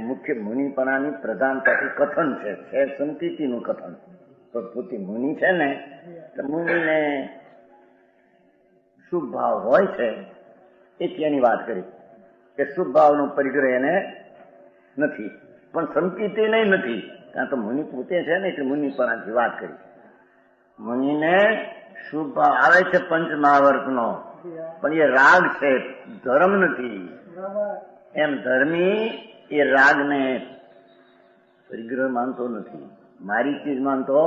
મુખ્ય મુનિપણાની પ્રધાનતાથી કથન છે સંકિતિનું કથન. તો પોતે મુનિ છે ને, તો મુનિને શુભ ભાવ હોય છે એ ત્યાંની વાત કરી કે શુભ ભાવનો પરિગ્રહ એને નથી, પણ સંકિતિ નહીં નથી, કારણ તો મુનિ પોતે છે ને એટલે મુનિપણાથી વાત કરી. મુનિને શુભ ભાવ આવે છે પંચ મહાવર્તનો, પણ એ રાગ છે, ધર્મ નથી. એમ ધર્મી એ રાગને પરિગ્રહ માનતો નથી, મારી ચીજ માનતો,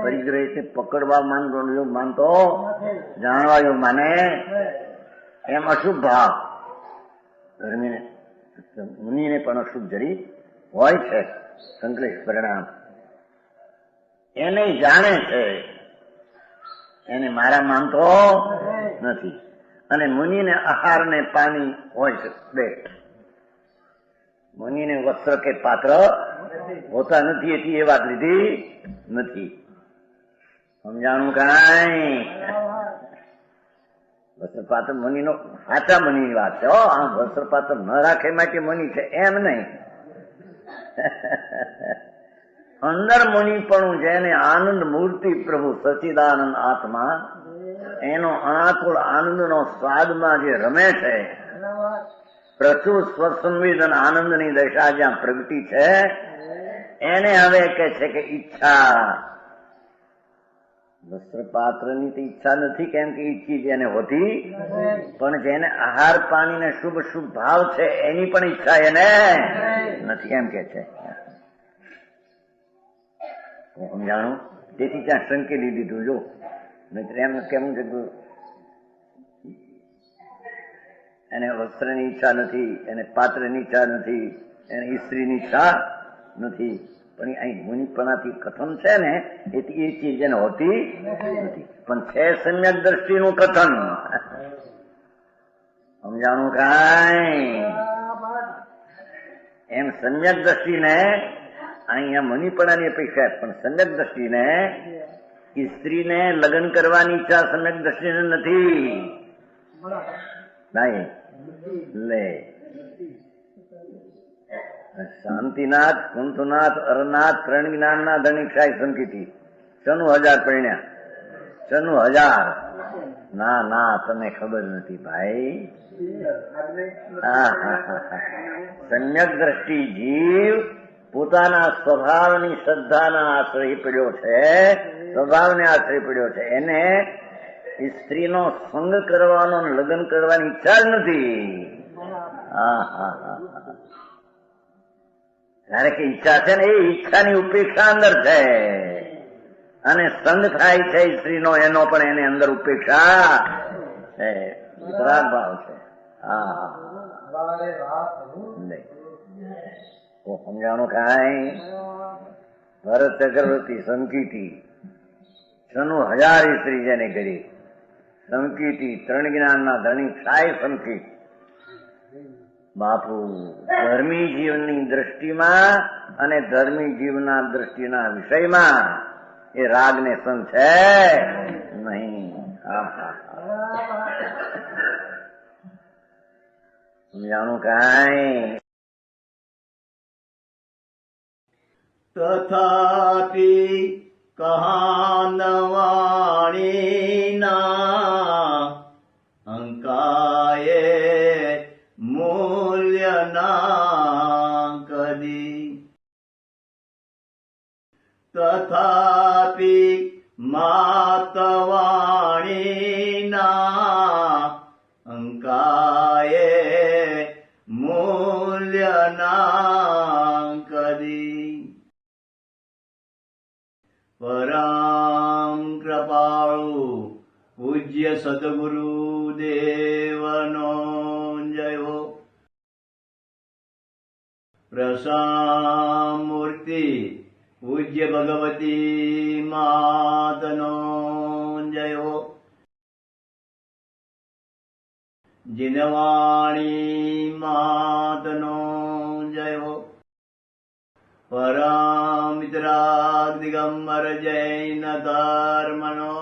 પરિગ્રહ એટલે પકડવા માનતો, જાણવા યોગ માને. એમ અશુભ ભાવ ધર્મીને મુનિને પણ અશુભ જરી હોય છે. સંકલેશ પરિણામ એને જાણે છે, એને મારા માનતો નથી. અને મુનિને આહાર ને પાણી હોય છે બે. મુનિને વસ્ત્ર કે પાત્ર હોતા નથી, એથી એ વાત લીધી નથી. સમજાણું કાંઈ? વસ્ત્રપાત્ર મુનિનો સાચા મુનિની વાત છે. આમ વસ્ત્રપાત્ર ન રાખે માટે મુનિ છે એમ નહીં. અંદર મુનિપણું જેને આનંદ મૂર્તિ પ્રભુ સચિદાનંદ આત્મા, એનો અનાકુળ આનંદનો સ્વાદમાં જે રમે છે, પ્રચુર સ્વસંવેદન આનંદની દશા જ્યાં પ્રગટી છે, એને હવે કહે છે કે ઈચ્છા. વસ્ત્રપાત્રની તો ઈચ્છા નથી, કેમ કે ઈચ્છી જેને હોતી, પણ જેને આહાર પાણી ને શુભ શુભ ભાવ છે એની પણ ઈચ્છા એને નથી, એમ કે છે. સમજાણું? તેથી ત્યાં સંકેલી દીધું. જો નહીતર એમ કેમ છે, એને વસ્ત્રની ઈચ્છા નથી, એને પાત્રની ઈચ્છા નથી, એને સ્ત્રીની ઈચ્છા નથી, પણ અહીં મુનિપણાથી કથન છે ને, એથી એ ચીજ એને હોતી નથી, પણ છે સમ્યક દ્રષ્ટિનું કથન. સમજાણું કાંઈ? એમ સમ્યક દ્રષ્ટિને અહીંયા મુનિપણાની અપેક્ષા, પણ સમ્યક દ્રષ્ટિને સ્ત્રીને લગ્ન કરવાની ઈચ્છા સમ્યક દ્રષ્ટિને નથી. નહીં લે શાંતિનાથ, કુંથનાથ, અરનાથ, ત્રણ જ્ઞાનના ધનિક્ષાય સંકિતિ. 96,000 પરિણ્યા. 96,000. ના ના, તમે ખબર નથી ભાઈ. સમ્યક દ્રષ્ટિ જીવ પોતાના સ્વભાવની શ્રદ્ધાના આશ્રય પડ્યો છે, સ્વભાવને આશ્રય પડ્યો છે. એને સ્ત્રીનો સંગ કરવાનો, લગ્ન કરવાની ઈચ્છા જ નથી. જ્યારે કે ઈચ્છા છે ને, એ ઈચ્છાની ઉપેક્ષા અંદર છે, અને સંગ થાય છે સ્ત્રીનો, એનો પણ એને અંદર ઉપેક્ષા છે, વિતરાગ ભાવ છે. સમજાણું કાંઈ? ભરત ચક્રવર્તી સંકિતિ 96,000 સ્ત્રી જેને કરી સંકિતિ, ત્રણ જ્ઞાનના ધણી સાય સંકિત. બાપુ ધર્મી જીવની દ્રષ્ટિમાં અને ધર્મી જીવના દ્રષ્ટિના વિષયમાં એ રાગ ને સંગ છે નહીં. સમજાણું કાંઈ? તથાપિ કહાનવાણીના અંકાયે મૂલ્યના કદી. તથાપિ માતવાણીના અંકાયે મૂલ્યના કદી. પરમ કૃપાળુ પૂજ્ય સદગુરુ દેવનો જયો. પ્રસામૂર્તિ પૂજ્ય ભગવતી માતનો જયો. જીનવાણી માતનો જયો. પરમ મિત્રાગ દિગંબર જૈન ધર્મનો